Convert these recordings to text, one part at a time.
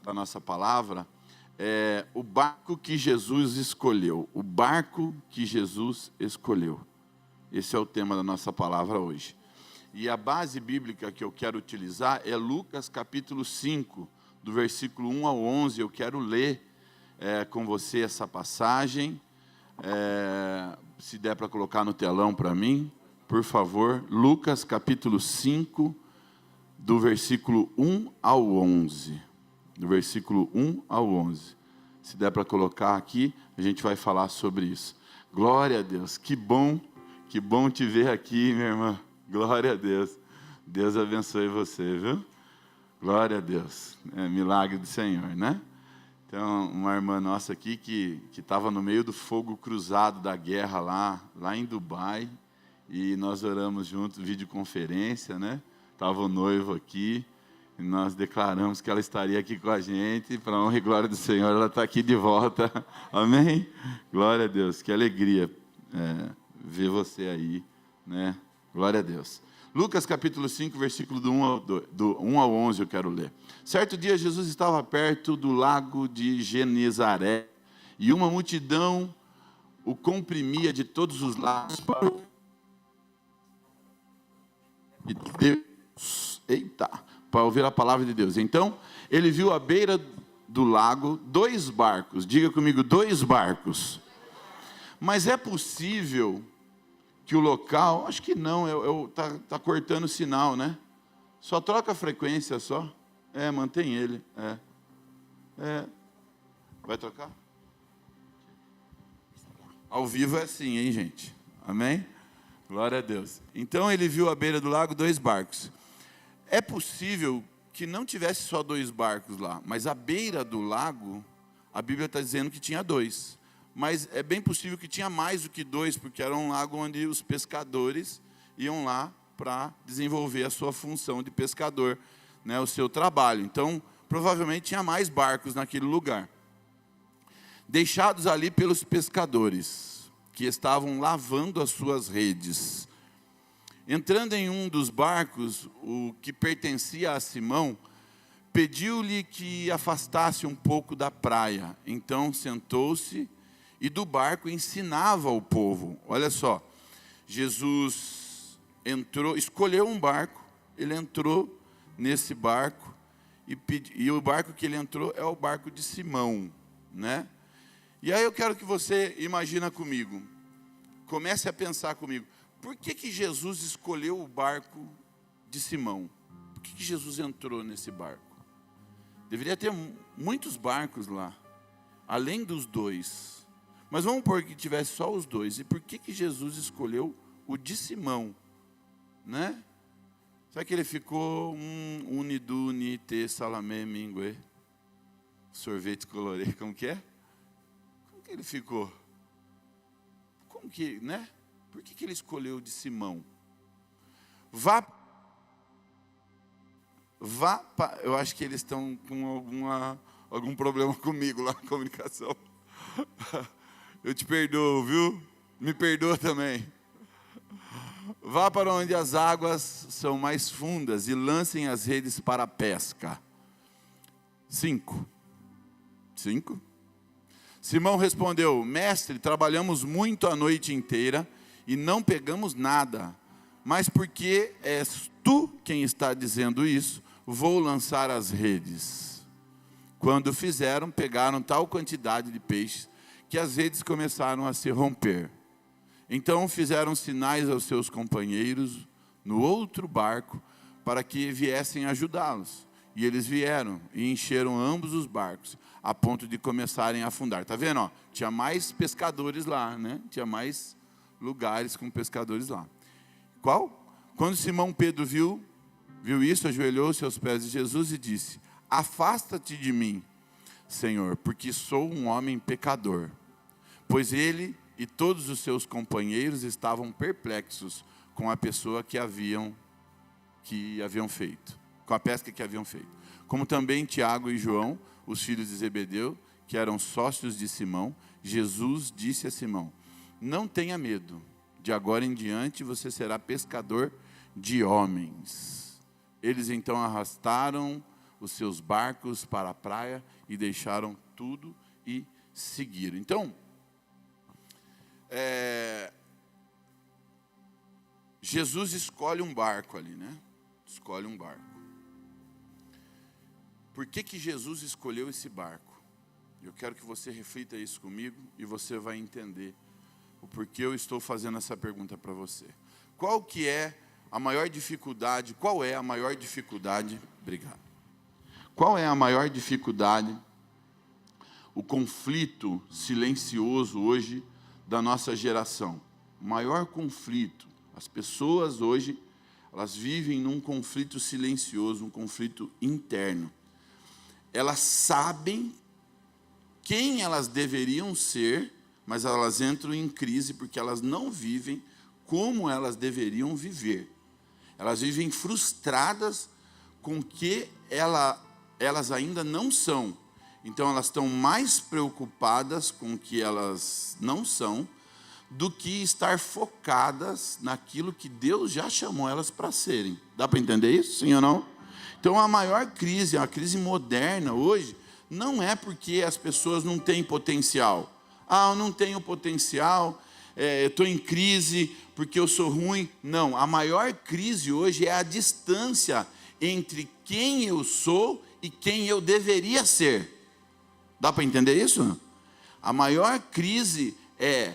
da nossa palavra é o barco que Jesus escolheu. O barco que Jesus escolheu. Esse é o tema da nossa palavra hoje. E a base bíblica que eu quero utilizar é Lucas capítulo 5, do versículo 1 ao 11. Eu quero ler com você essa passagem. Se der para colocar no telão para mim, por favor. Lucas capítulo 5, do versículo 1 ao 11. Do versículo 1 ao 11. Se der para colocar aqui, a gente vai falar sobre isso. Glória a Deus, que bom te ver aqui, minha irmã. Glória a Deus. Deus abençoe você, viu? Glória a Deus. É milagre do Senhor, né? Então, uma irmã nossa aqui que estava no meio do fogo cruzado da guerra lá em Dubai, e nós oramos juntos, videoconferência, né? Estava o noivo aqui, e nós declaramos que ela estaria aqui com a gente, para a honra e glória do Senhor, ela está aqui de volta. Amém? Glória a Deus, que alegria ver você aí, né? Glória a Deus. Lucas capítulo 5, versículo do 1 ao 11 eu quero ler. Certo dia Jesus estava perto do lago de Genezaré, e uma multidão o comprimia de todos os lados para ouvir a palavra de Deus. Então, ele viu à beira do lago 2 barcos. Diga comigo, 2 barcos. Mas é possível que o local, acho que não, tá cortando o sinal, né? Só troca a frequência só. Mantém ele. Vai trocar? Ao vivo é assim, hein, gente? Amém? Glória a Deus. Então ele viu à beira do lago 2 barcos. É possível que não tivesse só 2 barcos lá, mas à beira do lago, a Bíblia está dizendo que tinha 2. Mas é bem possível que tinha mais do que 2, porque era um lago onde os pescadores iam lá para desenvolver a sua função de pescador, né, o seu trabalho. Então, provavelmente tinha mais barcos naquele lugar, deixados ali pelos pescadores, que estavam lavando as suas redes. Entrando em um dos barcos, o que pertencia a Simão, pediu-lhe que afastasse um pouco da praia. Então sentou-se e do barco ensinava ao povo. Olha só, Jesus entrou, escolheu um barco, ele entrou nesse barco, e o barco que ele entrou é o barco de Simão, né? E aí eu quero que você imagina comigo, comece a pensar comigo, por que Jesus escolheu o barco de Simão? Por que Jesus entrou nesse barco? Deveria ter muitos barcos lá, além dos 2. Mas vamos supor que tivesse só os 2. E por que Jesus escolheu o de Simão? Né? Será que ele ficou uniduni te salamé mingue? Sorvete colorê, como que é? Como que ele ficou? Como que, né? Por que ele escolheu o de Simão? Eu acho que eles estão com algum problema comigo lá na comunicação. Eu te perdoo, viu? Me perdoa também. Vá para onde as águas são mais fundas e lancem as redes para a pesca. 5. Simão respondeu: Mestre, trabalhamos muito a noite inteira e não pegamos nada. Mas porque és tu quem está dizendo isso, vou lançar as redes. Quando fizeram, pegaram tal quantidade de peixes que as redes começaram a se romper. Então fizeram sinais aos seus companheiros no outro barco para que viessem ajudá-los. E eles vieram e encheram ambos os barcos, a ponto de começarem a afundar. Está vendo? Ó? Tinha mais pescadores lá, né? Tinha mais lugares com pescadores lá. Quando Simão Pedro viu isso, ajoelhou-se aos pés de Jesus e disse: Afasta-te de mim, Senhor, porque sou um homem pecador. Pois ele e todos os seus companheiros estavam perplexos com a pessoa que haviam feito, com a pesca que haviam feito. Como também Tiago e João, os filhos de Zebedeu, que eram sócios de Simão, Jesus disse a Simão: Não tenha medo, de agora em diante você será pescador de homens. Eles então arrastaram os seus barcos para a praia e deixaram tudo e seguiram. Então, Jesus escolhe um barco ali, né? Escolhe um barco. Por que Jesus escolheu esse barco? Eu quero que você reflita isso comigo e você vai entender o porquê eu estou fazendo essa pergunta para você. Qual é a maior dificuldade? Obrigado. Qual é a maior dificuldade, o conflito silencioso hoje da nossa geração? O maior conflito. As pessoas hoje, elas vivem num conflito silencioso, um conflito interno. Elas sabem quem elas deveriam ser, mas elas entram em crise porque elas não vivem como elas deveriam viver. Elas vivem frustradas com o que elas ainda não são. Então elas estão mais preocupadas com o que elas não são do que estar focadas naquilo que Deus já chamou elas para serem. Dá para entender isso? Sim ou não? Então a maior crise, a crise moderna hoje, não é porque as pessoas não têm potencial. Ah, eu não tenho potencial, eu estou em crise porque eu sou ruim. Não, a maior crise hoje é a distância entre quem eu sou e quem eu deveria ser. Dá para entender isso? A maior crise é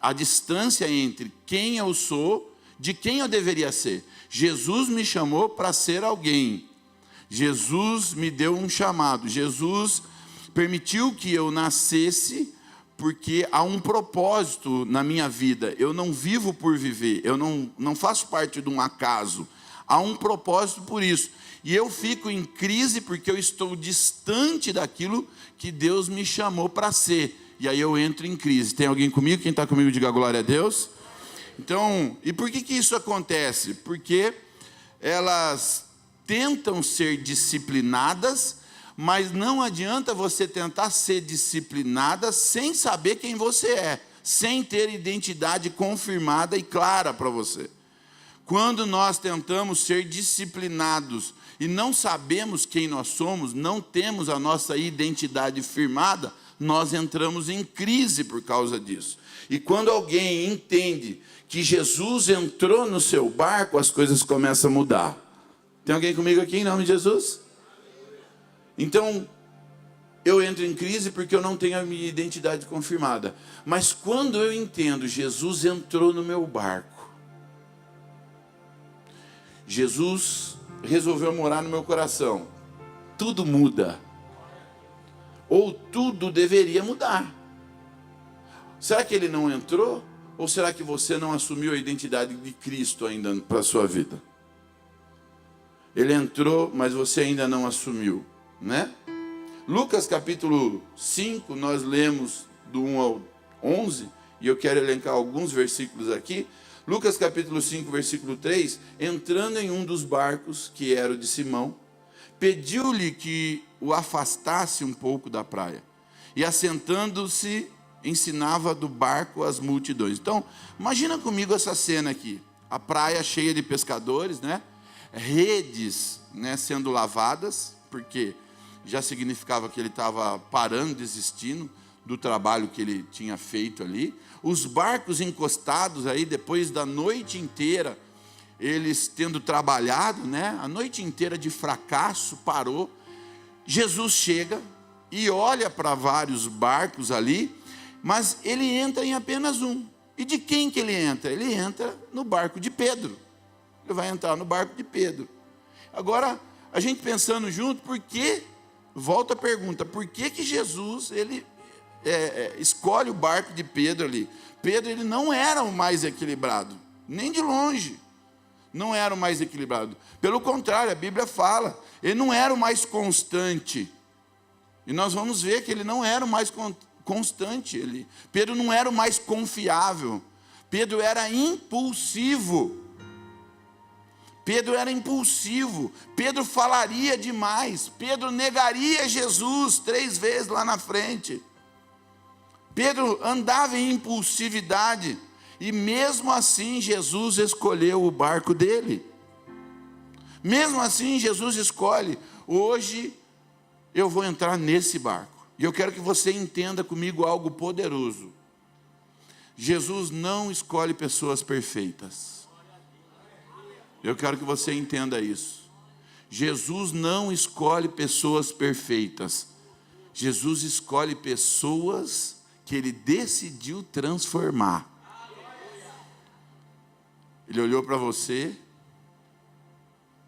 a distância entre quem eu sou de quem eu deveria ser. Jesus me chamou para ser alguém. Jesus me deu um chamado. Jesus permitiu que eu nascesse porque há um propósito na minha vida. Eu não vivo por viver. Eu não faço parte de um acaso. Há um propósito por isso. E eu fico em crise porque eu estou distante daquilo que Deus me chamou para ser. E aí eu entro em crise. Tem alguém comigo? Quem está comigo, diga glória a Deus. Então, e por que isso acontece? Porque elas tentam ser disciplinadas, mas não adianta você tentar ser disciplinada sem saber quem você é, sem ter identidade confirmada e clara para você. Quando nós tentamos ser disciplinados e não sabemos quem nós somos, não temos a nossa identidade firmada, nós entramos em crise por causa disso. E quando alguém entende que Jesus entrou no seu barco, as coisas começam a mudar. Tem alguém comigo aqui em nome de Jesus? Então, eu entro em crise porque eu não tenho a minha identidade confirmada. Mas quando eu entendo, Jesus entrou no meu barco. Jesus resolveu morar no meu coração. Tudo muda. Ou tudo deveria mudar. Será que ele não entrou? Ou será que você não assumiu a identidade de Cristo ainda para a sua vida? Ele entrou, mas você ainda não assumiu, né? Lucas capítulo 5, nós lemos do 1 ao 11, e eu quero elencar alguns versículos aqui. Lucas capítulo 5, versículo 3, entrando em um dos barcos, que era o de Simão, pediu-lhe que o afastasse um pouco da praia, e assentando-se, ensinava do barco as multidões. Então, imagina comigo essa cena aqui, a praia cheia de pescadores, né? Redes, né, sendo lavadas, porque já significava que ele estava parando, desistindo do trabalho que ele tinha feito ali. Os barcos encostados aí, depois da noite inteira, eles tendo trabalhado, né, a noite inteira de fracasso, parou. Jesus chega e olha para vários barcos ali, mas ele entra em apenas um. E de quem que ele entra? Ele entra no barco de Pedro. Ele vai entrar no barco de Pedro. Agora, a gente pensando junto, por que, volta a pergunta, por que Jesus, ele escolhe o barco de Pedro ali? Pedro, ele não era o mais equilibrado, nem de longe, não era o mais equilibrado. Pelo contrário, a Bíblia fala, ele não era o mais constante. E nós vamos ver que ele não era o mais constante. Pedro não era o mais confiável. Pedro era impulsivo. Pedro era impulsivo. Pedro falaria demais. Pedro negaria Jesus 3 vezes lá na frente. Pedro andava em impulsividade. E mesmo assim, Jesus escolheu o barco dele. Mesmo assim, Jesus escolhe Hoje eu vou entrar nesse barco. E eu quero que você entenda comigo algo poderoso. Jesus não escolhe pessoas perfeitas. Eu quero que você entenda isso. Jesus não escolhe pessoas perfeitas. Jesus escolhe pessoas que Ele decidiu transformar. Ele olhou para você.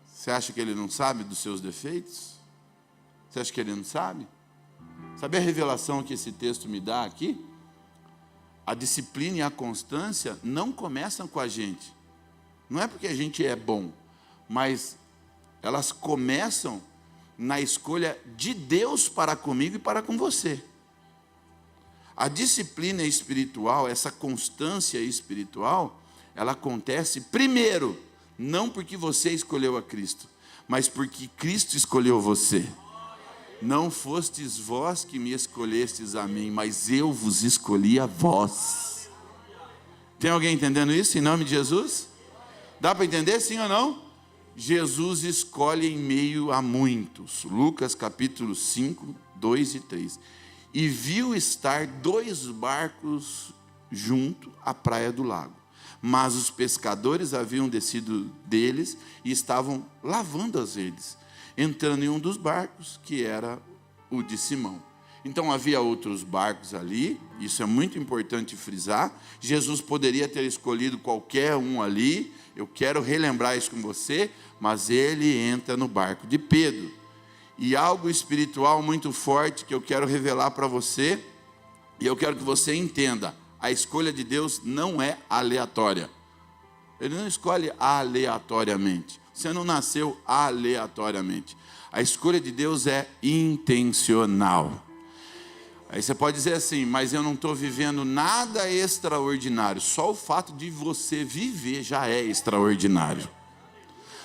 Você acha que Ele não sabe dos seus defeitos? Você acha que Ele não sabe? Sabe a revelação que esse texto me dá aqui? A disciplina e a constância não começam com a gente. Não é porque a gente é bom, mas elas começam na escolha de Deus para comigo e para com você. A disciplina espiritual, essa constância espiritual, ela acontece primeiro, não porque você escolheu a Cristo, mas porque Cristo escolheu você. Não fostes vós que me escolhestes a mim, mas eu vos escolhi a vós. Tem alguém entendendo isso em nome de Jesus? Dá para entender, sim ou não? Jesus escolhe em meio a muitos. Lucas capítulo 5, 2 e 3. E viu estar 2 barcos junto à praia do lago. Mas os pescadores haviam descido deles e estavam lavando as redes, entrando em um dos barcos, que era o de Simão. Então havia outros barcos ali, isso é muito importante frisar. Jesus poderia ter escolhido qualquer um ali, eu quero relembrar isso com você, mas ele entra no barco de Pedro. E algo espiritual muito forte que eu quero revelar para você, e eu quero que você entenda: a escolha de Deus não é aleatória. Ele não escolhe aleatoriamente. Você não nasceu aleatoriamente. A escolha de Deus é intencional. Aí você pode dizer assim: mas eu não estou vivendo nada extraordinário. Só o fato de você viver já é extraordinário.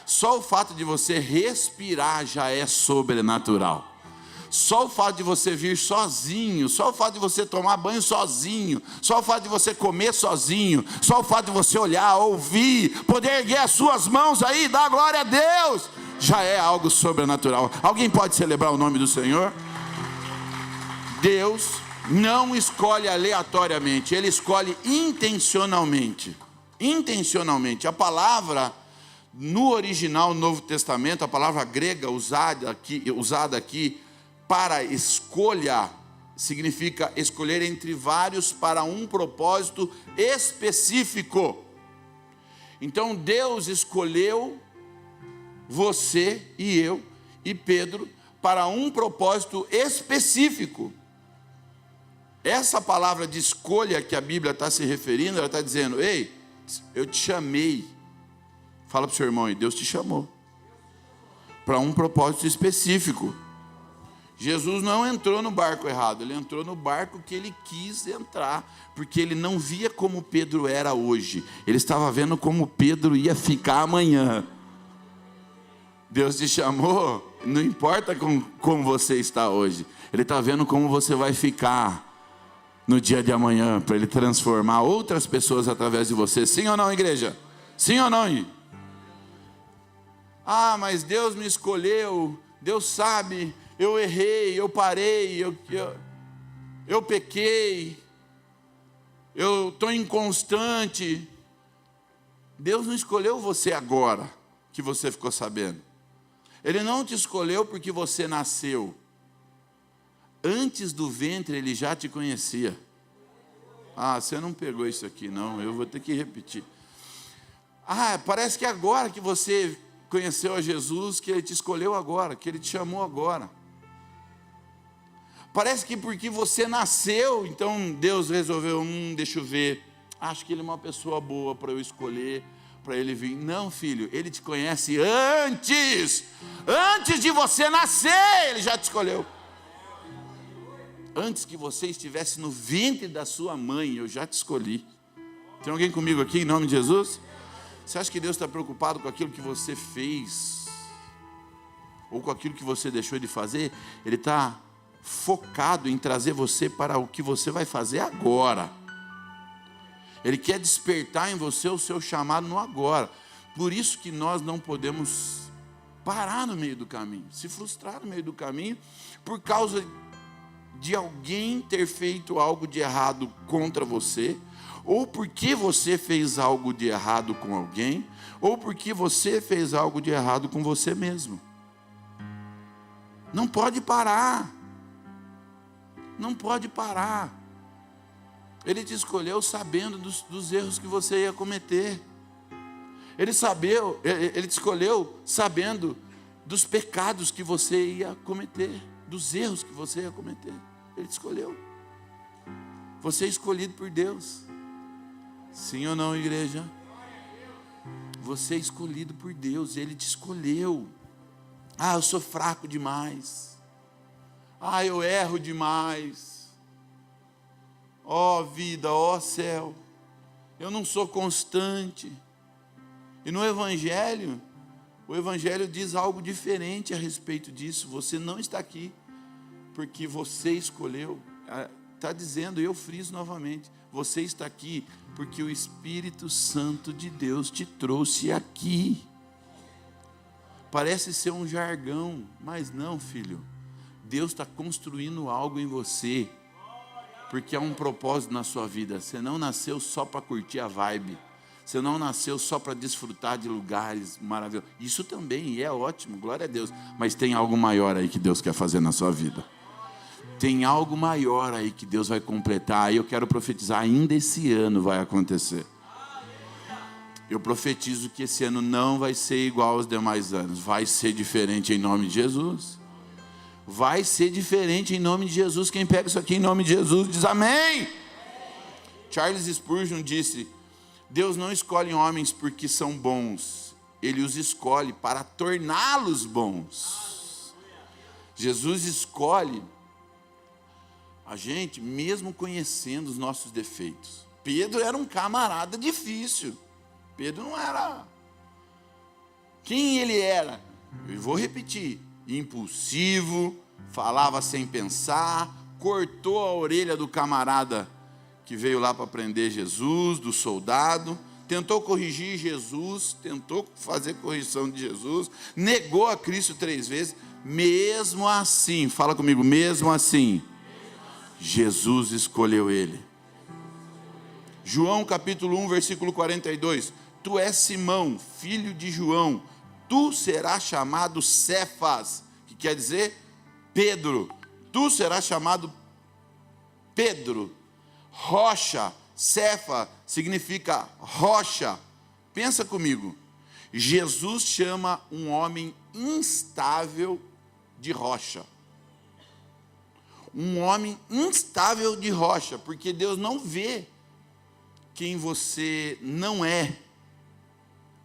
Só o fato de você respirar já é sobrenatural. Só o fato de você vir sozinho, só o fato de você tomar banho sozinho, só o fato de você comer sozinho, só o fato de você olhar, ouvir, poder erguer as suas mãos aí, dar glória a Deus, já é algo sobrenatural. Alguém pode celebrar o nome do Senhor? Deus não escolhe aleatoriamente, Ele escolhe intencionalmente. Intencionalmente. A palavra, no original Novo Testamento, a palavra grega usada aqui para escolha, significa escolher entre vários para um propósito específico. Então Deus escolheu você e eu e Pedro para um propósito específico. Essa palavra de escolha que a Bíblia está se referindo, ela está dizendo: ei, eu te chamei. Fala para o seu irmão aí, Deus te chamou para um propósito específico. Jesus não entrou no barco errado, ele entrou no barco que ele quis entrar, porque ele não via como Pedro era hoje, ele estava vendo como Pedro ia ficar amanhã. Deus te chamou, não importa como você está hoje, Ele está vendo como você vai ficar no dia de amanhã, para Ele transformar outras pessoas através de você. Sim ou não, igreja? Sim ou não? Ah, mas Deus me escolheu, Deus sabe, eu errei, eu parei, eu pequei, eu estou inconstante. Deus não escolheu você agora, que você ficou sabendo. Ele não te escolheu porque você nasceu. Antes do ventre Ele já te conhecia. Ah, você não pegou isso aqui não, eu vou ter que repetir. Ah, parece que agora que você conheceu a Jesus, que Ele te escolheu agora, que Ele te chamou agora. Parece que porque você nasceu, então Deus resolveu, deixa eu ver, acho que ele é uma pessoa boa para eu escolher, para ele vir. Não, filho, Ele te conhece antes de você nascer, Ele já te escolheu. Antes que você estivesse no ventre da sua mãe, eu já te escolhi. Tem alguém comigo aqui em nome de Jesus? Você acha que Deus está preocupado com aquilo que você fez? Ou com aquilo que você deixou de fazer? Ele está focado em trazer você para o que você vai fazer agora. Ele quer despertar em você o seu chamado no agora. Por isso que nós não podemos parar no meio do caminho, se frustrar no meio do caminho, por causa de alguém ter feito algo de errado contra você, ou porque você fez algo de errado com alguém, ou porque você fez algo de errado com você mesmo. Não pode parar. Não pode parar. Ele te escolheu sabendo dos erros que você ia cometer. Ele te escolheu sabendo dos pecados que você ia cometer, dos erros que você ia cometer. Ele te escolheu. Você é escolhido por Deus. Sim ou não, igreja? Você é escolhido por Deus. Ele te escolheu. Ah, eu sou fraco demais. Ah, eu erro demais. Ó vida, ó céu. Eu não sou constante. E no Evangelho, o Evangelho diz algo diferente a respeito disso. Você não está aqui porque você escolheu. Está dizendo, eu friso novamente, você está aqui porque o Espírito Santo de Deus te trouxe aqui. Parece ser um jargão, mas não, filho. Deus está construindo algo em você, porque há um propósito na sua vida. Você não nasceu só para curtir a vibe. Você não nasceu só para desfrutar de lugares maravilhosos. Isso também é ótimo, glória a Deus. Mas tem algo maior aí que Deus quer fazer na sua vida. Tem algo maior aí que Deus vai completar. E eu quero profetizar, ainda esse ano vai acontecer. Eu profetizo que esse ano não vai ser igual aos demais anos. Vai ser diferente em nome de Jesus. Vai ser diferente em nome de Jesus. Quem pega isso aqui em nome de Jesus diz amém. Charles Spurgeon disse: Deus não escolhe homens porque são bons, Ele os escolhe para torná-los bons. Jesus escolhe a gente mesmo conhecendo os nossos defeitos. Pedro era um camarada difícil. Pedro não era. Quem ele era? Eu vou repetir: impulsivo, falava sem pensar, cortou a orelha do camarada que veio lá para prender Jesus, do soldado, tentou corrigir Jesus, tentou fazer correção de Jesus, negou a Cristo 3 vezes, mesmo assim, fala comigo, mesmo assim, Jesus escolheu ele. João capítulo 1, versículo 42, tu és Simão, filho de João, tu serás chamado Cefas, que quer dizer Pedro, tu serás chamado Pedro, rocha. Cefa significa rocha. Pensa comigo, Jesus chama um homem instável de rocha. Um homem instável de rocha, porque Deus não vê quem você não é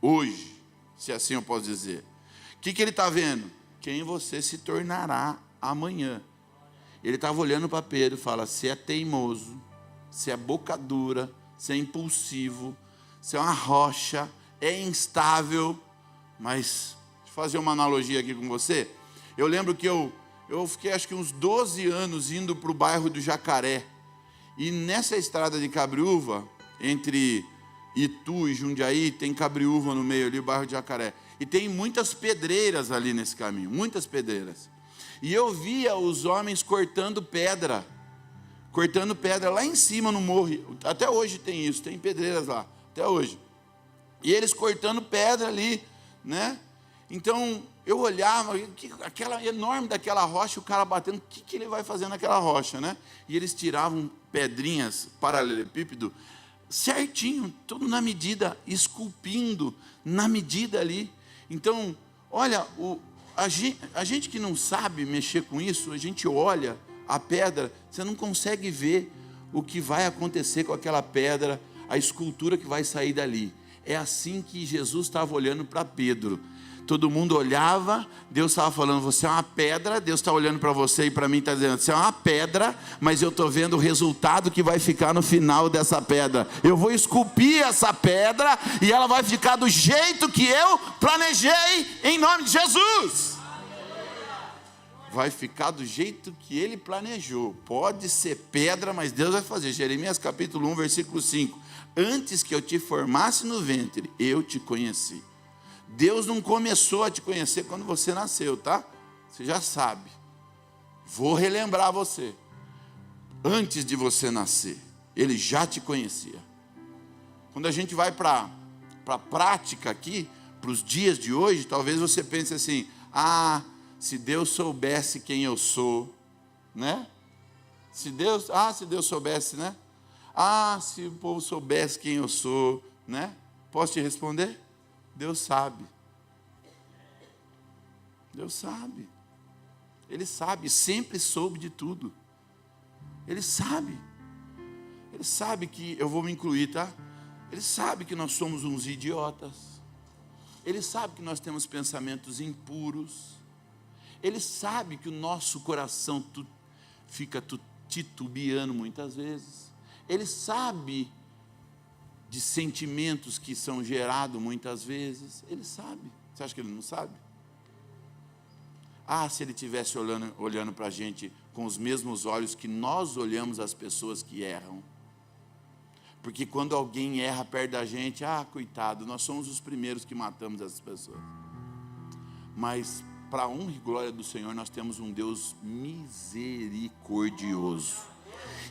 hoje, se assim eu posso dizer. O que Ele está vendo? Quem você se tornará amanhã. Ele estava olhando para Pedro e fala: você é teimoso, você é boca dura, você é impulsivo, você é uma rocha, é instável. Mas, deixa eu fazer uma analogia aqui com você. Eu lembro que eu fiquei acho que uns 12 anos indo para o bairro do Jacaré. E nessa estrada de Cabriúva, entre Itu e Jundiaí, tem Cabriúva no meio ali, o bairro de Jacaré. E tem muitas pedreiras ali nesse caminho, muitas pedreiras. E eu via os homens cortando pedra lá em cima no morro. Até hoje tem isso, tem pedreiras lá, até hoje. E eles cortando pedra ali, né? Então, eu olhava, aquela enorme daquela rocha, o cara batendo, o que ele vai fazer naquela rocha, né? E eles tiravam pedrinhas, paralelepípedo, certinho, tudo na medida, esculpindo na medida ali. Então, olha, a gente que não sabe mexer com isso, a gente olha a pedra, você não consegue ver o que vai acontecer com aquela pedra, a escultura que vai sair dali. É assim que Jesus estava olhando para Pedro. Todo mundo olhava, Deus estava falando: você é uma pedra. Deus está olhando para você e para mim está dizendo: você é uma pedra, mas eu estou vendo o resultado que vai ficar no final dessa pedra. Eu vou esculpir essa pedra e ela vai ficar do jeito que eu planejei, em nome de Jesus. Vai ficar do jeito que Ele planejou. Pode ser pedra, mas Deus vai fazer. Jeremias capítulo 1, versículo 5. Antes que eu te formasse no ventre, eu te conheci. Deus não começou a te conhecer quando você nasceu, tá? Você já sabe. Vou relembrar você. Antes de você nascer, Ele já te conhecia. Quando a gente vai para a prática aqui, para os dias de hoje, talvez você pense assim: ah, se Deus soubesse quem eu sou, né? Se Deus soubesse, né? Ah, se o povo soubesse quem eu sou, né? Posso te responder? Deus sabe. Deus sabe. Ele sabe, sempre soube de tudo. Ele sabe. Ele sabe que, eu vou me incluir, tá? Ele sabe que nós somos uns idiotas. Ele sabe que nós temos pensamentos impuros. Ele sabe que o nosso coração fica titubeando muitas vezes. Ele sabe de sentimentos que são gerados muitas vezes. Ele sabe. Você acha que Ele não sabe? Ah, se Ele estivesse olhando para a gente com os mesmos olhos que nós olhamos as pessoas que erram. Porque quando alguém erra perto da gente, ah, coitado, nós somos os primeiros que matamos essas pessoas. Mas, para a honra e glória do Senhor, nós temos um Deus misericordioso.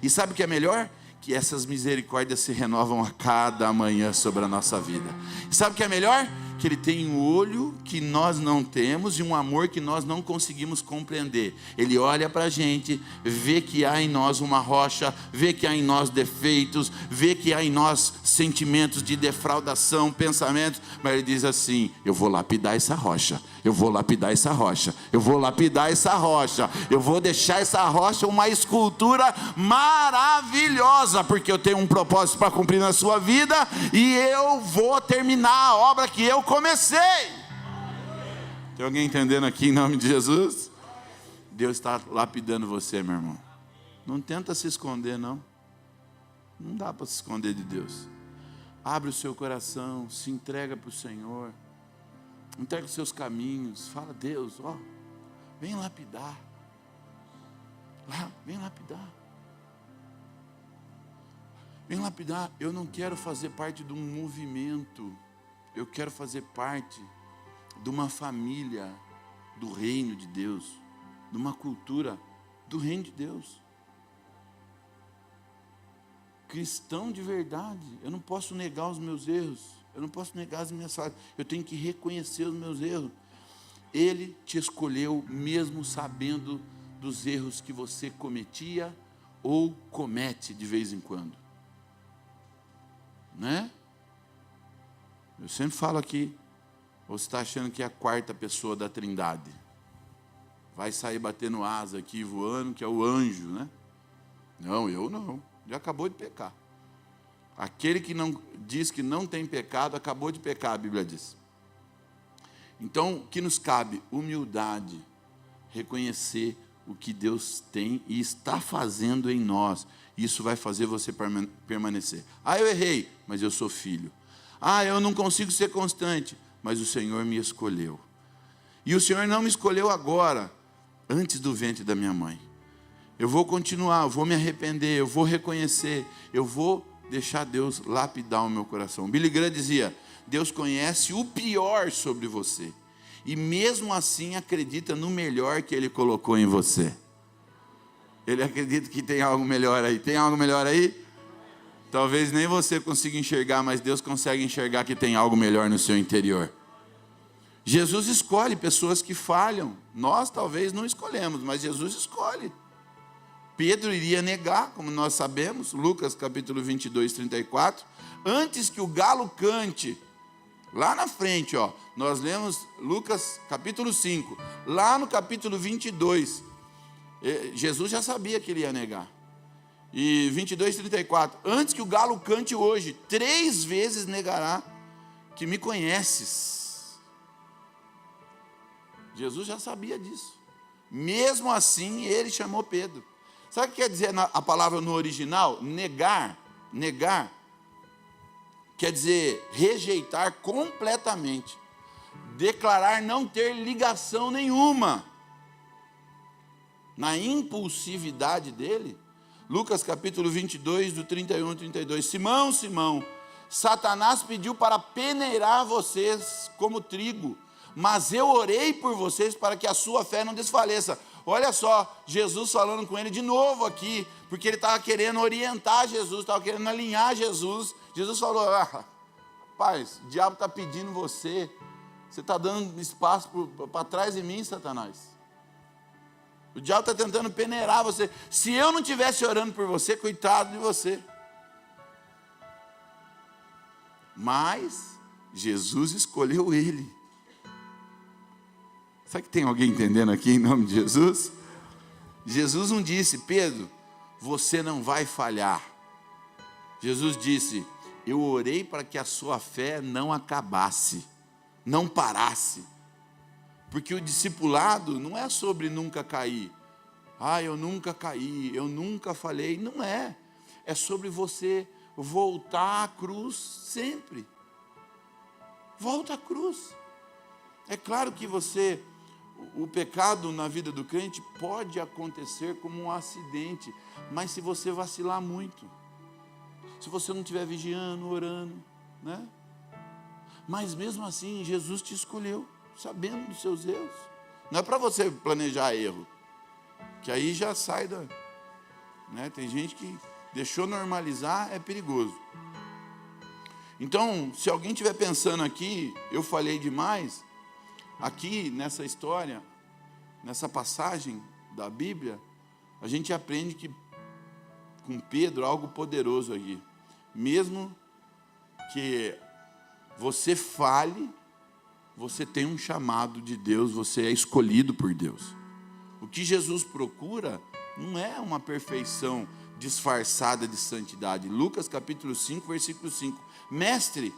E sabe o que é melhor? Que essas misericórdias se renovam a cada manhã sobre a nossa vida. E sabe o que é melhor? Que Ele tem um olho que nós não temos e um amor que nós não conseguimos compreender. Ele olha para a gente, vê que há em nós uma rocha, vê que há em nós defeitos, vê que há em nós sentimentos de defraudação, pensamentos, mas Ele diz assim: eu vou lapidar essa rocha, eu vou lapidar essa rocha, eu vou lapidar essa rocha, eu vou deixar essa rocha uma escultura maravilhosa, porque eu tenho um propósito para cumprir na sua vida e eu vou terminar a obra que eu comecei. Tem alguém entendendo aqui em nome de Jesus? Deus está lapidando você, meu irmão. Não tenta se esconder, não. Não dá para se esconder de Deus. Abre o seu coração, se entrega para o Senhor. Entrega os seus caminhos. Fala: Deus, ó, vem lapidar. Vem lapidar. Vem lapidar. Eu não quero fazer parte de um movimento. Eu quero fazer parte de uma família do reino de Deus, de uma cultura do reino de Deus. Cristão de verdade, eu não posso negar os meus erros, eu não posso negar as minhas falhas, eu tenho que reconhecer os meus erros. Ele te escolheu mesmo sabendo dos erros que você cometia ou comete de vez em quando, né? Eu sempre falo aqui, você está achando que é a quarta pessoa da Trindade, vai sair batendo asa aqui, voando, que é o anjo, né? Não, eu não, já acabou de pecar. Aquele que não diz que não tem pecado, acabou de pecar, a Bíblia diz. Então, o que nos cabe? Humildade, reconhecer o que Deus tem e está fazendo em nós. Isso vai fazer você permanecer. Ah, eu errei, mas eu sou filho. Ah, eu não consigo ser constante, mas o Senhor me escolheu. E o Senhor não me escolheu agora, antes do ventre da minha mãe. Eu vou continuar, eu vou me arrepender, eu vou reconhecer, eu vou deixar Deus lapidar o meu coração. Billy Graham dizia: Deus conhece o pior sobre você, e mesmo assim acredita no melhor que Ele colocou em você. Ele acredita que tem algo melhor aí. Tem algo melhor aí? Talvez nem você consiga enxergar, mas Deus consegue enxergar que tem algo melhor no seu interior. Jesus escolhe pessoas que falham. Nós talvez não escolhemos, mas Jesus escolhe. Pedro iria negar, como nós sabemos, Lucas capítulo 22, 34. Antes que o galo cante, lá na frente, ó, nós lemos Lucas capítulo 5. Lá no capítulo 22, Jesus já sabia que ele ia negar. E 22, 34, antes que o galo cante hoje, 3 vezes negará que me conheces. Jesus já sabia disso. Mesmo assim, ele chamou Pedro. Sabe o que quer dizer a palavra no original? Negar. Negar quer dizer rejeitar completamente. Declarar não ter ligação nenhuma. Na impulsividade dele, Lucas capítulo 22, do 31 ao 32. Simão, Simão, Satanás pediu para peneirar vocês como trigo, mas eu orei por vocês para que a sua fé não desfaleça. Olha só, Jesus falando com ele de novo aqui, porque ele estava querendo orientar Jesus, estava querendo alinhar Jesus. Jesus falou: rapaz, o diabo está pedindo você está dando espaço para trás de mim, Satanás. O diabo está tentando peneirar você. Se eu não estivesse orando por você, coitado de você. Mas Jesus escolheu ele. Será que tem alguém entendendo aqui em nome de Jesus? Jesus não disse: Pedro, você não vai falhar. Jesus disse: eu orei para que a sua fé não acabasse, não parasse. Porque o discipulado não é sobre nunca cair. Eu nunca caí, eu nunca falhei. Não é. É sobre você voltar à cruz sempre. Volta à cruz. É claro que o pecado na vida do crente pode acontecer como um acidente, mas se você vacilar muito, se você não estiver vigiando, orando, né? Mas mesmo assim, Jesus te escolheu, sabendo dos seus erros. Não é para você planejar erro, que aí já sai da... né? Tem gente que deixou normalizar, é perigoso. Então, se alguém estiver pensando aqui, eu falei demais, aqui nessa história, nessa passagem da Bíblia, a gente aprende que com Pedro algo poderoso aqui. Mesmo que você fale, você tem um chamado de Deus, você é escolhido por Deus. O que Jesus procura não é uma perfeição disfarçada de santidade. Lucas capítulo 5, versículo 5. Mestre,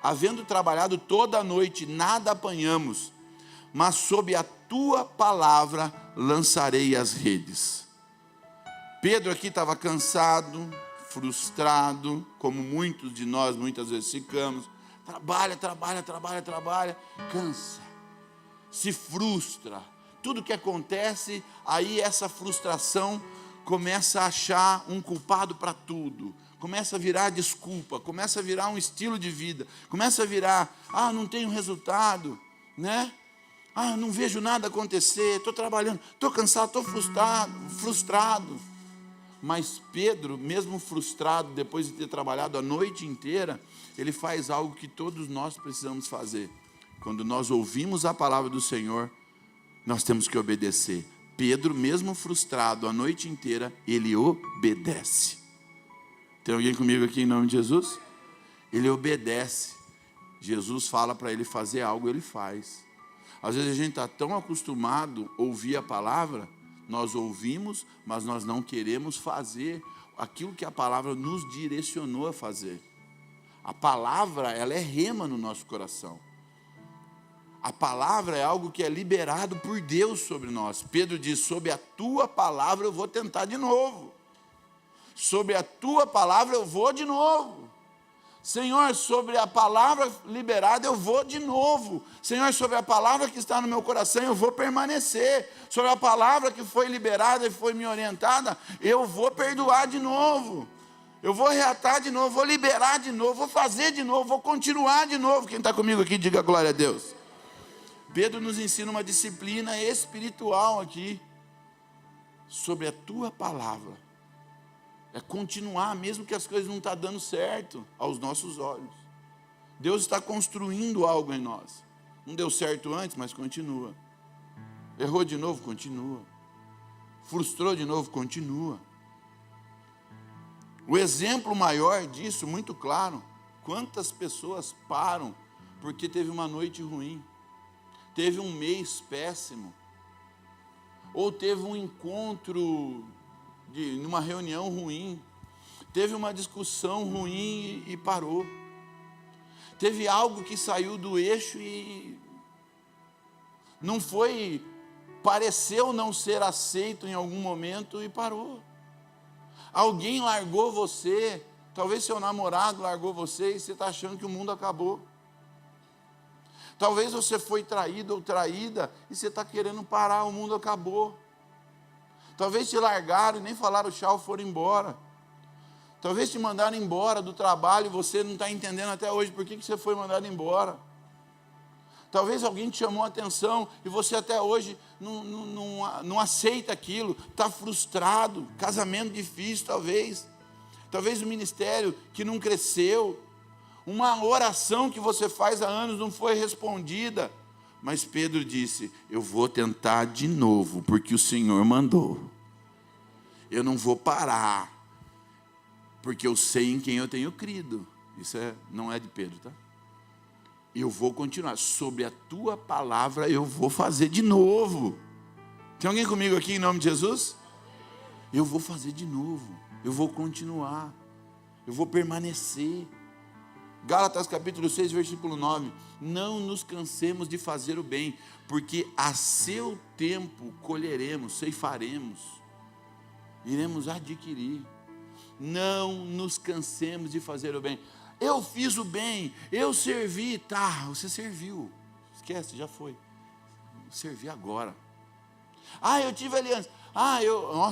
havendo trabalhado toda a noite, nada apanhamos, mas sob a tua palavra lançarei as redes. Pedro aqui estava cansado, frustrado, como muitos de nós muitas vezes ficamos. Trabalha, cansa, se frustra. Tudo que acontece, aí essa frustração começa a achar um culpado para tudo. Começa a virar desculpa, começa a virar um estilo de vida. Começa a virar, não tenho resultado, né? Não vejo nada acontecer, estou trabalhando, estou cansado, estou frustrado. Mas Pedro, mesmo frustrado, depois de ter trabalhado a noite inteira, ele faz algo que todos nós precisamos fazer. Quando nós ouvimos a palavra do Senhor, nós temos que obedecer. Pedro, mesmo frustrado a noite inteira, ele obedece. Tem alguém comigo aqui em nome de Jesus? Ele obedece. Jesus fala para ele fazer algo, ele faz. Às vezes a gente está tão acostumado a ouvir a palavra, nós ouvimos, mas nós não queremos fazer aquilo que a palavra nos direcionou a fazer. A palavra, ela é rema no nosso coração. A palavra é algo que é liberado por Deus sobre nós. Pedro diz: sob a tua palavra eu vou tentar de novo. Sobre a tua palavra eu vou de novo. Senhor, sobre a palavra liberada eu vou de novo. Senhor, sobre a palavra que está no meu coração eu vou permanecer. Sobre a palavra que foi liberada e foi me orientada, eu vou perdoar de novo. Eu vou reatar de novo, vou liberar de novo, vou fazer de novo, vou continuar de novo. Quem está comigo aqui, diga glória a Deus. Pedro nos ensina uma disciplina espiritual aqui, sobre a tua palavra. É continuar, mesmo que as coisas não estão dando certo aos nossos olhos. Deus está construindo algo em nós. Não deu certo antes, mas continua. Errou de novo, continua. Frustrou de novo, continua. O exemplo maior disso, muito claro, quantas pessoas param porque teve uma noite ruim, teve um mês péssimo, ou teve um encontro numa reunião ruim, teve uma discussão ruim e parou. Teve algo que saiu do eixo e não foi, pareceu não ser aceito em algum momento e parou. Alguém largou você, talvez seu namorado largou você e você está achando que o mundo acabou. Talvez você foi traído ou traída e você está querendo parar, o mundo acabou. Talvez te largaram e nem falaram tchau, foram embora. Talvez te mandaram embora do trabalho e você não está entendendo até hoje por que você foi mandado embora. Talvez alguém te chamou a atenção e você até hoje não aceita aquilo, está frustrado, casamento difícil talvez. Talvez o ministério que não cresceu, uma oração que você faz há anos não foi respondida. Mas Pedro disse, eu vou tentar de novo, porque o Senhor mandou. Eu não vou parar, porque eu sei em quem eu tenho crido. Isso não é de Pedro, tá? Eu vou continuar, sobre a tua palavra eu vou fazer de novo. Tem alguém comigo aqui em nome de Jesus? Eu vou fazer de novo, eu vou continuar, eu vou permanecer. Gálatas capítulo 6, versículo 9, não nos cansemos de fazer o bem, porque a seu tempo colheremos, ceifaremos, iremos adquirir. Não nos cansemos de fazer o bem. Eu fiz o bem, eu servi, tá, você serviu, esquece, já foi, servi agora. Eu tive aliança,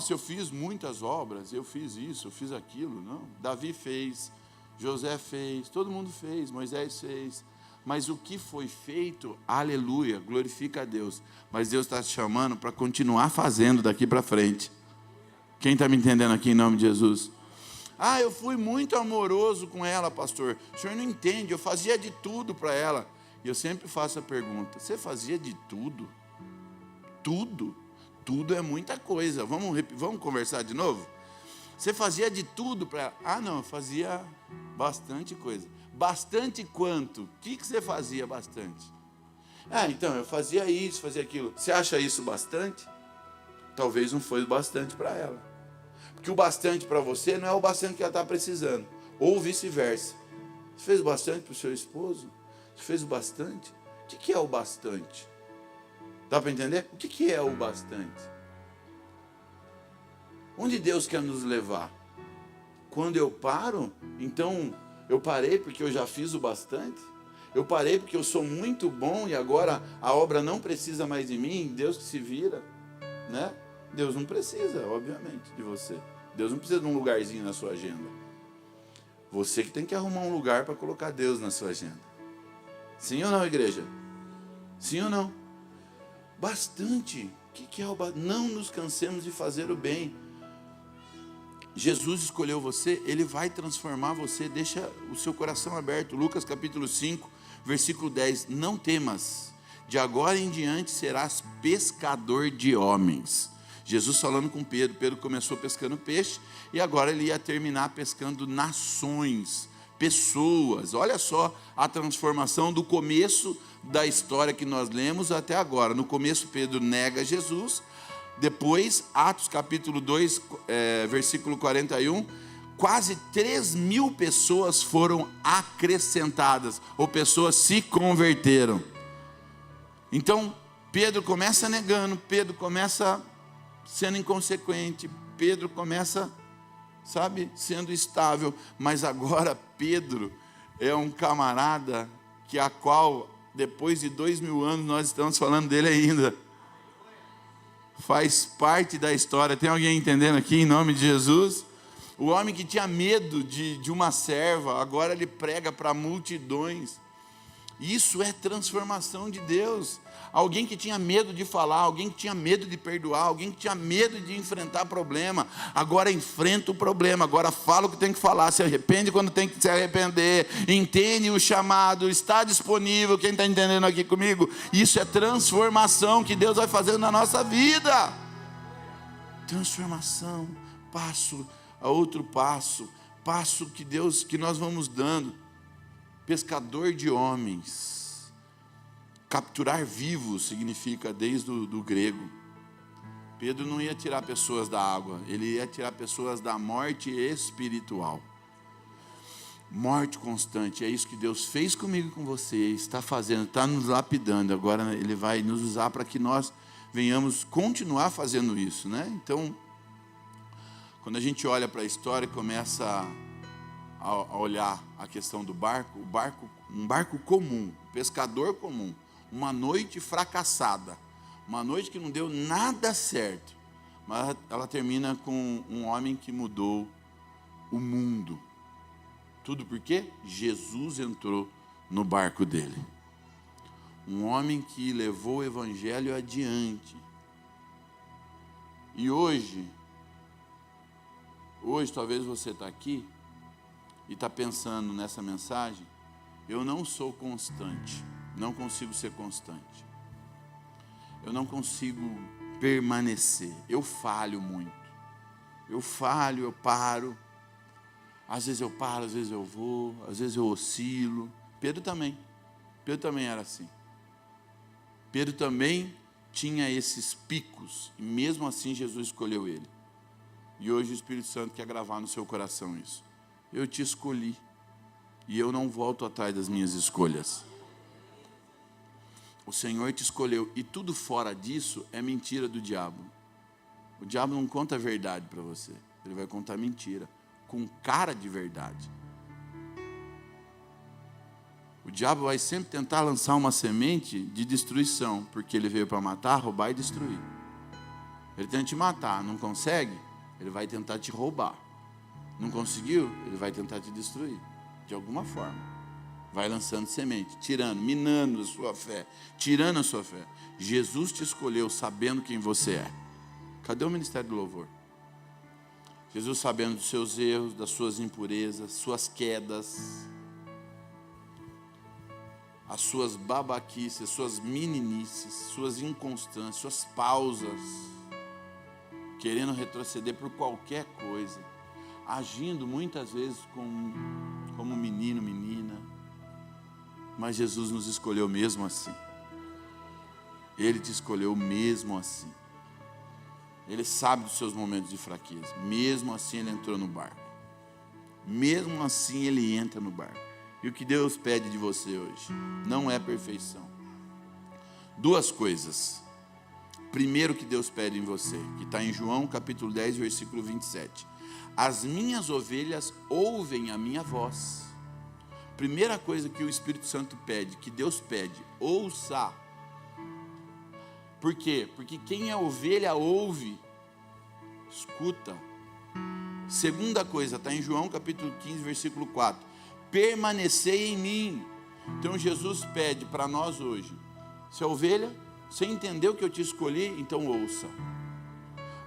eu fiz muitas obras, eu fiz isso, eu fiz aquilo, não, Davi fez, José fez, todo mundo fez, Moisés fez, mas o que foi feito, aleluia, glorifica a Deus, mas Deus está te chamando para continuar fazendo daqui para frente. Quem está me entendendo aqui em nome de Jesus? Eu fui muito amoroso com ela, pastor. O senhor não entende, eu fazia de tudo para ela. E eu sempre faço a pergunta, você fazia de tudo? Tudo? Tudo é muita coisa. Vamos conversar de novo? Você fazia de tudo para ela? Não, eu fazia bastante coisa. Bastante quanto? O que você fazia bastante? Então, eu fazia isso, fazia aquilo. Você acha isso bastante? Talvez não foi bastante para ela. Porque o bastante para você não é o bastante que ela está precisando. Ou vice-versa. Você fez bastante para o seu esposo? Você fez o bastante? O que é o bastante? Dá para entender? O que é o bastante? Onde Deus quer nos levar? Quando eu paro, então eu parei porque eu já fiz o bastante? Eu parei porque eu sou muito bom e agora a obra não precisa mais de mim? Deus que se vira, né? Deus não precisa, obviamente, de você. Deus não precisa de um lugarzinho na sua agenda. Você que tem que arrumar um lugar para colocar Deus na sua agenda. Sim ou não, igreja? Sim ou não? Bastante. O que é o bastante? Não nos cansemos de fazer o bem. Jesus escolheu você, Ele vai transformar você. Deixa o seu coração aberto. Lucas capítulo 5, versículo 10. Não temas, de agora em diante serás pescador de homens. Jesus falando com Pedro. Pedro começou pescando peixe e agora ele ia terminar pescando nações, pessoas. Olha só a transformação do começo da história que nós lemos até agora. No começo Pedro nega Jesus, depois Atos capítulo 2, versículo 41, quase 3.000 pessoas foram acrescentadas, ou pessoas se converteram. Então Pedro começa negando, Pedro começa sendo inconsequente, Pedro começa, sendo estável, mas agora Pedro é um camarada que a qual, depois de 2.000 anos, nós estamos falando dele ainda. Faz parte da história. Tem alguém entendendo aqui, em nome de Jesus? O homem que tinha medo de uma serva, agora ele prega para multidões. Isso é transformação de Deus. Alguém que tinha medo de falar, alguém que tinha medo de perdoar, alguém que tinha medo de enfrentar problema, agora enfrenta o problema, agora fala o que tem que falar, se arrepende quando tem que se arrepender, entende o chamado, está disponível. Quem está entendendo aqui comigo? Isso é transformação que Deus vai fazendo na nossa vida. Transformação, passo a outro passo, passo que nós vamos dando. Pescador de homens. Capturar vivos significa desde do grego. Pedro não ia tirar pessoas da água, ele ia tirar pessoas da morte espiritual. Morte constante, é isso que Deus fez comigo e com você, está fazendo, está nos lapidando. Agora Ele vai nos usar para que nós venhamos continuar fazendo isso, né? Então, quando a gente olha para a história e começa a olhar a questão do barco, um barco comum, pescador comum, uma noite fracassada, uma noite que não deu nada certo, mas ela termina com um homem que mudou o mundo. Tudo porque Jesus entrou no barco dele. Um homem que levou o evangelho adiante. E hoje talvez você está aqui e está pensando nessa mensagem: eu não sou constante, não consigo ser constante, eu não consigo permanecer, eu falho muito, eu paro, às vezes eu paro, às vezes eu vou, às vezes eu oscilo. Pedro também era assim. Pedro também tinha esses picos, e mesmo assim Jesus escolheu ele. E hoje o Espírito Santo quer gravar no seu coração isso. Eu te escolhi, e eu não volto atrás das minhas escolhas. O Senhor te escolheu, e tudo fora disso é mentira do diabo. O diabo não conta a verdade para você, ele vai contar mentira, com cara de verdade. O diabo vai sempre tentar lançar uma semente de destruição, porque ele veio para matar, roubar e destruir. Ele tenta te matar, não consegue? Ele vai tentar te roubar. Não conseguiu? Ele vai tentar te destruir, de alguma forma. Vai lançando semente, tirando, minando a sua fé, tirando a sua fé. Jesus te escolheu sabendo quem você é. Cadê o ministério do louvor? Jesus sabendo dos seus erros, das suas impurezas, suas quedas, as suas babaquices, as suas meninices, suas inconstâncias, suas pausas, querendo retroceder por qualquer coisa, agindo muitas vezes como menino, menina, mas Jesus nos escolheu mesmo assim. Ele te escolheu mesmo assim. Ele sabe dos seus momentos de fraqueza, mesmo assim ele entrou no barco, mesmo assim ele entra no barco. E o que Deus pede de você hoje não é perfeição. Duas coisas. Primeiro que Deus pede em você, que está em João capítulo 10, versículo 27. As minhas ovelhas ouvem a minha voz. Primeira coisa que o Espírito Santo pede, que Deus pede, ouça. Por quê? Porque quem é ovelha ouve, escuta. Segunda coisa, está em João capítulo 15, versículo 4. Permanecei em mim. Então Jesus pede para nós hoje: se a ovelha, você entendeu que eu te escolhi? Então ouça.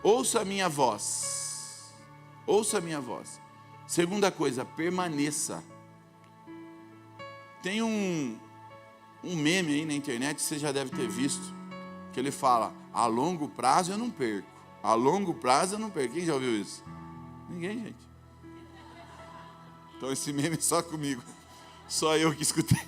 Ouça a minha voz. Ouça a minha voz. Segunda coisa, permaneça. Tem um meme aí na internet, você já deve ter visto, que ele fala: a longo prazo eu não perco. A longo prazo eu não perco. Quem já ouviu isso? Ninguém, gente. Então esse meme é só comigo. Só eu que escutei.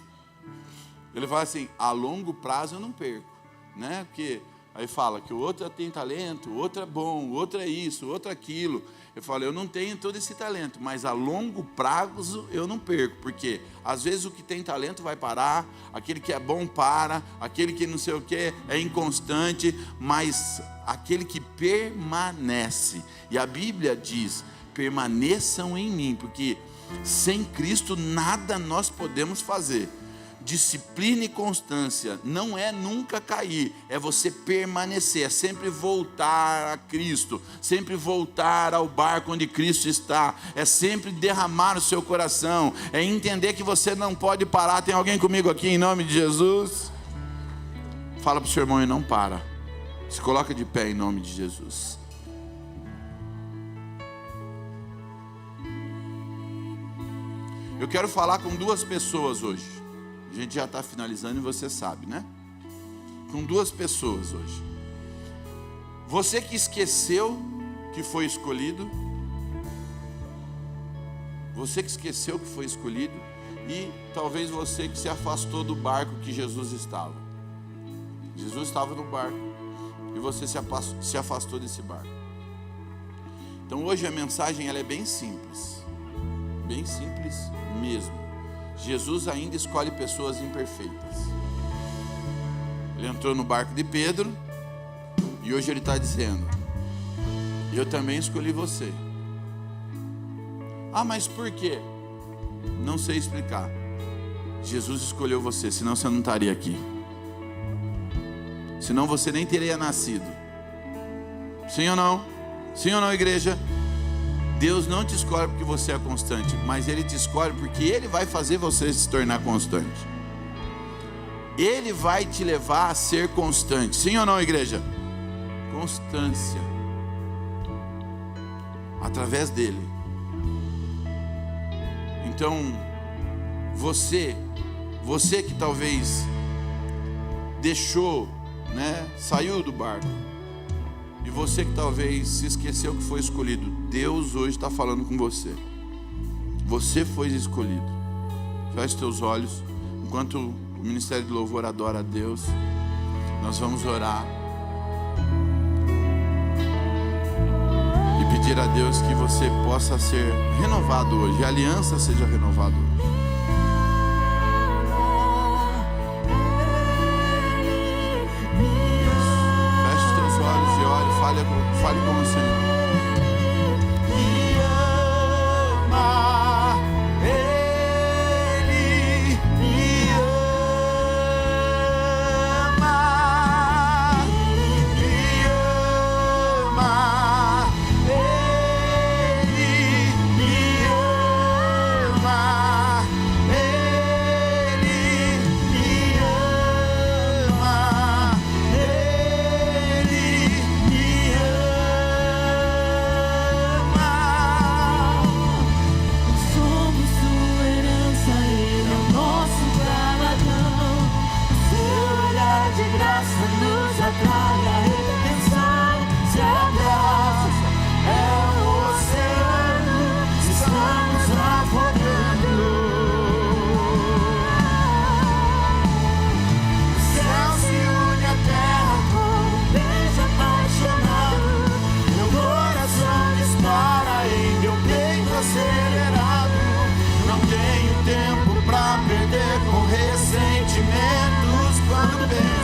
Ele fala assim: a longo prazo eu não perco, né? Porque aí fala que o outro tem talento, o outro é bom, o outro é isso, o outro é aquilo. Eu falo: eu não tenho todo esse talento, mas a longo prazo eu não perco, porque às vezes o que tem talento vai parar, aquele que é bom para, aquele que não sei o que é inconstante, mas aquele que permanece. E a Bíblia diz: permaneçam em mim, porque sem Cristo nada nós podemos fazer. Disciplina e constância não é nunca cair, é você permanecer, é sempre voltar a Cristo, sempre voltar ao barco onde Cristo está, é sempre derramar o seu coração, é entender que você não pode parar. Tem alguém comigo aqui em nome de Jesus? Fala para o seu irmão: e não para. Se coloca de pé em nome de Jesus. Eu quero falar com duas pessoas hoje. A gente já está finalizando e você sabe, né? Com duas pessoas hoje. Você que esqueceu que foi escolhido. Você que esqueceu que foi escolhido. E talvez você que se afastou do barco que Jesus estava. Jesus estava no barco e você se afastou desse barco. Então hoje a mensagem ela é bem simples. Bem simples mesmo. Jesus ainda escolhe pessoas imperfeitas. Ele entrou no barco de Pedro e hoje ele está dizendo: eu também escolhi você. Ah, mas por quê? Não sei explicar. Jesus escolheu você, senão você não estaria aqui. Senão você nem teria nascido. Sim ou não? Sim ou não, igreja? Deus não te escolhe porque você é constante, mas Ele te escolhe porque Ele vai fazer você se tornar constante. Ele vai te levar a ser constante. Sim ou não, igreja? Constância. Através dele. Então, você que talvez deixou, saiu do barco, e você que talvez se esqueceu que foi escolhido, Deus hoje está falando com você. Você foi escolhido. Feche teus olhos. Enquanto o Ministério de Louvor adora a Deus, nós vamos orar e pedir a Deus que você possa ser renovado hoje, a aliança seja renovada hoje. Fale com o Senhor. Me ama, Ele me ama, me ama, Ele me ama, Ele me ama, Ele me ama. Nos atrai a redenção, se abraça, é o oceano, estamos afogando. O céu se une à terra com um beijo apaixonado. Meu coração dispara em meu peito acelerado. Não tenho tempo pra perder com ressentimentos quando penso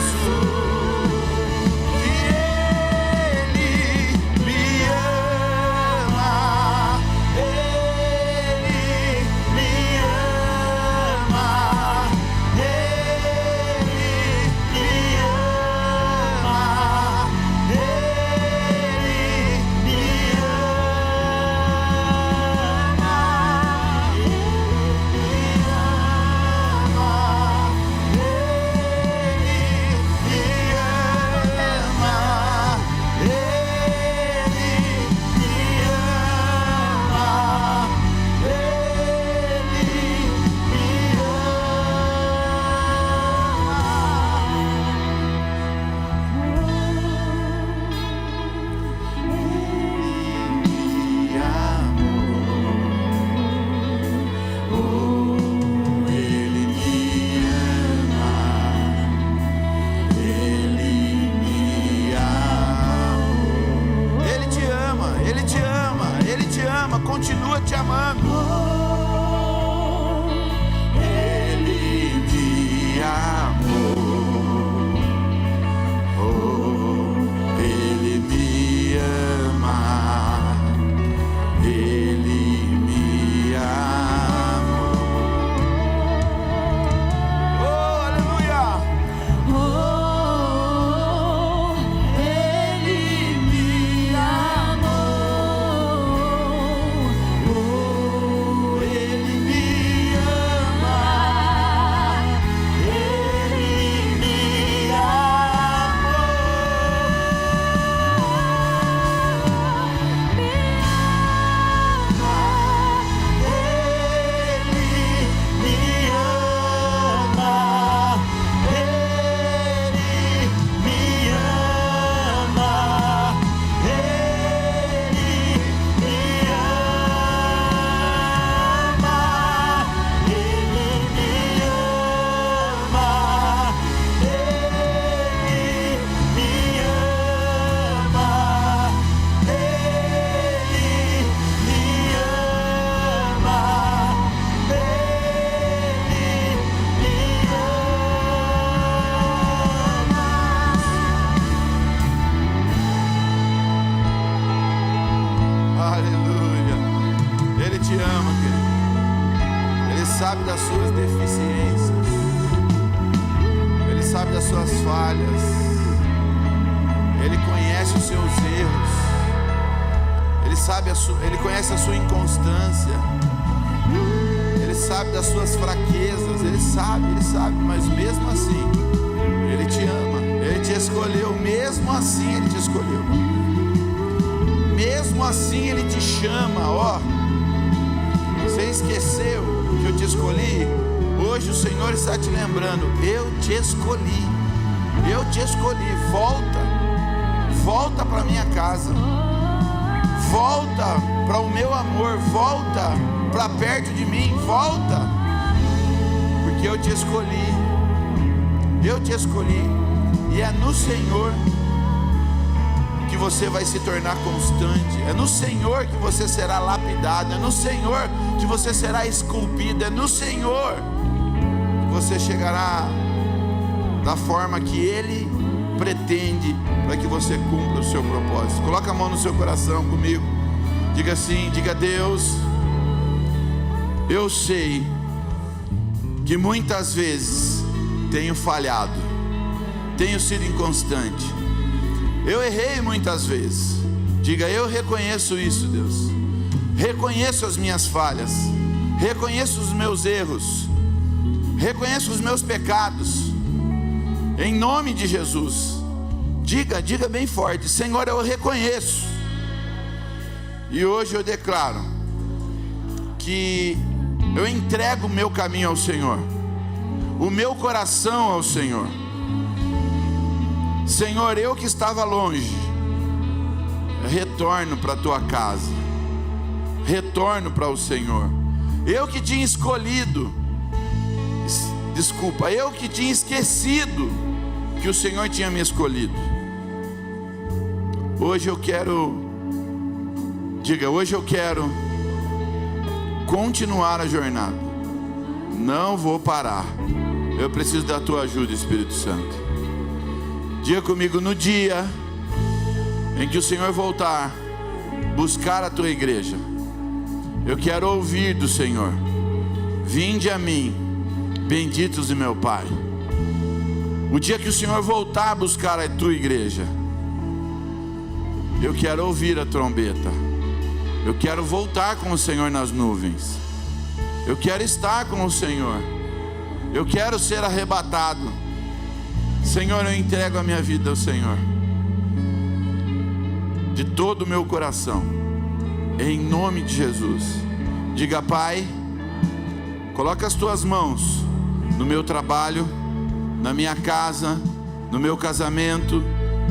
continua te amando. Ele me amou. Ele me ama. Ele me amou. Oh, aleluia. Ele me amou. sabe das suas deficiências, Ele sabe das suas falhas, Ele conhece os seus erros, Ele Ele conhece a sua inconstância. Ele sabe das suas fraquezas. Ele sabe, mas mesmo assim, Ele te ama. Ele te escolheu, mesmo assim Ele te escolheu. Mesmo assim Ele te chama, ó. Você esqueceu que eu te escolhi? Hoje o Senhor está te lembrando, eu te escolhi. Eu te escolhi, volta para minha casa. Volta para o meu amor, volta para perto de mim, volta. Porque eu te escolhi. Eu te escolhi. E é no Senhor que você vai se tornar constante. É no Senhor que você será lapidado. É no Senhor que você será esculpido. É no Senhor que você chegará da forma que Ele pretende, para que você cumpra o seu propósito. Coloca a mão no seu coração comigo. Diga assim, diga: Deus, eu sei que muitas vezes tenho falhado, tenho sido inconstante, eu errei muitas vezes. Diga: eu reconheço isso, Deus. Reconheço as minhas falhas, reconheço os meus erros, reconheço os meus pecados. Em nome de Jesus. Diga bem forte: Senhor, eu reconheço. E hoje eu declaro que eu entrego o meu caminho ao Senhor, o meu coração ao Senhor. Senhor, eu que estava longe, retorno para a tua casa, retorno para o Senhor. Eu que tinha escolhido, eu que tinha esquecido que o Senhor tinha me escolhido. Hoje eu quero continuar a jornada. Não vou parar. Eu preciso da tua ajuda, Espírito Santo. Diga comigo: no dia em que o Senhor voltar buscar a tua igreja, eu quero ouvir do Senhor: vinde a mim, benditos de meu Pai. O dia que o Senhor voltar a buscar a tua igreja, eu quero ouvir a trombeta. Eu quero voltar com o Senhor nas nuvens. Eu quero estar com o Senhor. Eu quero ser arrebatado. Senhor, eu entrego a minha vida ao Senhor, de todo o meu coração, em nome de Jesus. Diga: Pai, coloca as tuas mãos no meu trabalho, na minha casa, no meu casamento,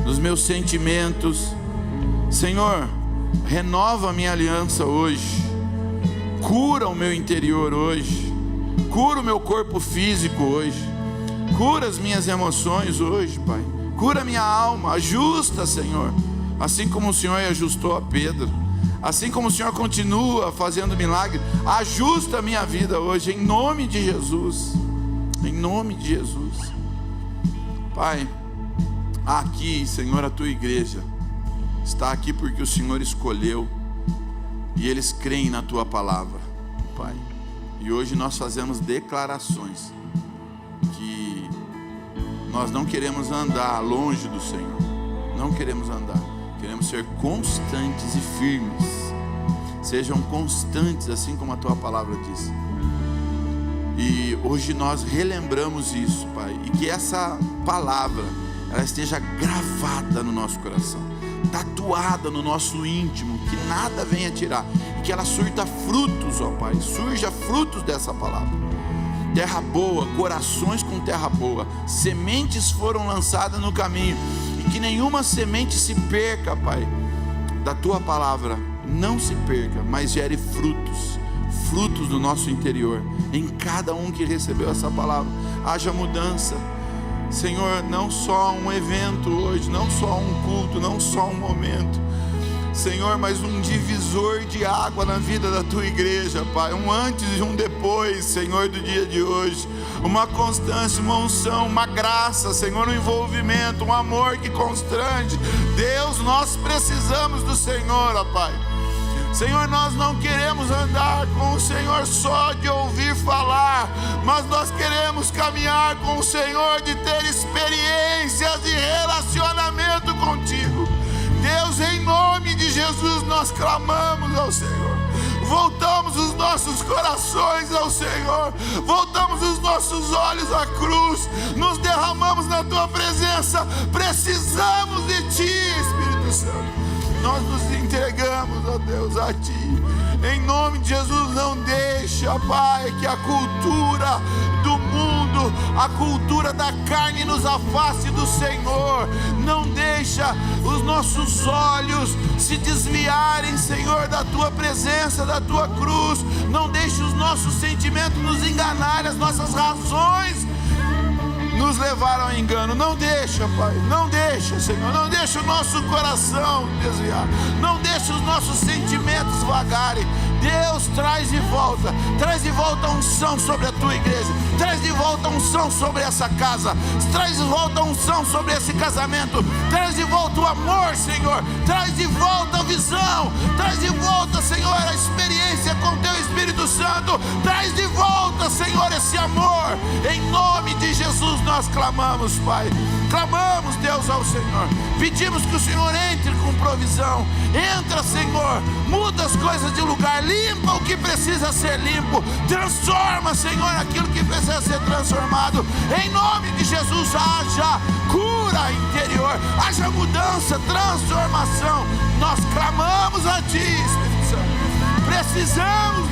nos meus sentimentos. Senhor, renova a minha aliança hoje. Cura o meu interior hoje. Cura o meu corpo físico hoje. Cura as minhas emoções hoje, Pai. Cura a minha alma. Ajusta, Senhor, assim como o Senhor ajustou a Pedro, assim como o Senhor continua fazendo milagre. Ajusta a minha vida hoje, em nome de Jesus. Em nome de Jesus. Pai, aqui, Senhor, a tua igreja está aqui porque o Senhor escolheu, e eles creem na tua palavra, Pai. E hoje nós fazemos declarações que nós não queremos andar longe do Senhor, não queremos andar, queremos ser constantes e firmes. Sejam constantes, assim como a tua palavra diz. E hoje nós relembramos isso, Pai, e que essa palavra ela esteja gravada no nosso coração, tatuada no nosso íntimo, que nada venha tirar, e que ela surta frutos, ó Pai. Surja frutos dessa palavra. Terra boa, corações com terra boa, sementes foram lançadas no caminho, e que nenhuma semente se perca, Pai, da tua palavra. Não se perca, mas gere frutos do nosso interior, em cada um que recebeu essa palavra. Haja mudança, Senhor, não só um evento hoje, não só um culto, não só um momento, Senhor, mas um divisor de água na vida da tua igreja, Pai. Um antes e um depois, Senhor, do dia de hoje. Uma constância, uma unção, uma graça, Senhor, um envolvimento, um amor que constrange. Deus, nós precisamos do Senhor, ó Pai. Senhor, nós não queremos andar com o Senhor só de ouvir falar, mas nós queremos caminhar com o Senhor, de ter experiências de relacionamento contigo. Deus, em nome de Jesus nós clamamos ao Senhor. Voltamos os nossos corações ao Senhor. Voltamos os nossos olhos à cruz. Nos derramamos na Tua presença. Precisamos de Ti, Espírito Santo. Nós nos entregamos, ó Deus, a Ti. Em nome de Jesus, não deixa, Pai, que a cultura do mundo, a cultura da carne nos afaste do Senhor. Não deixa os nossos olhos se desviarem, Senhor, da Tua presença, da Tua cruz. Não deixa os nossos sentimentos nos enganarem, as nossas razões nos levar ao engano. Não deixa, Pai, não deixa, Senhor, não deixa o nosso coração desviar, não deixa os nossos sentimentos vagarem. Deus, traz de volta a unção sobre a Tua igreja, traz de volta a unção sobre essa casa, traz de volta a unção sobre esse casamento, traz de volta o amor, Senhor, traz de volta a visão, traz de volta, Senhor, a experiência com Teu Espírito Santo, traz de volta, Senhor, esse amor. Em nome de Jesus nós clamamos, Pai, clamamos, Deus, ao Senhor, pedimos que o Senhor entre com provisão. Entra, Senhor, muda as coisas de lugar, limpa o que precisa ser limpo, transforma, Senhor, aquilo que precisa ser transformado. Em nome de Jesus, haja cura interior, haja mudança, transformação. Nós clamamos a Ti, Espírito Santo. Precisamos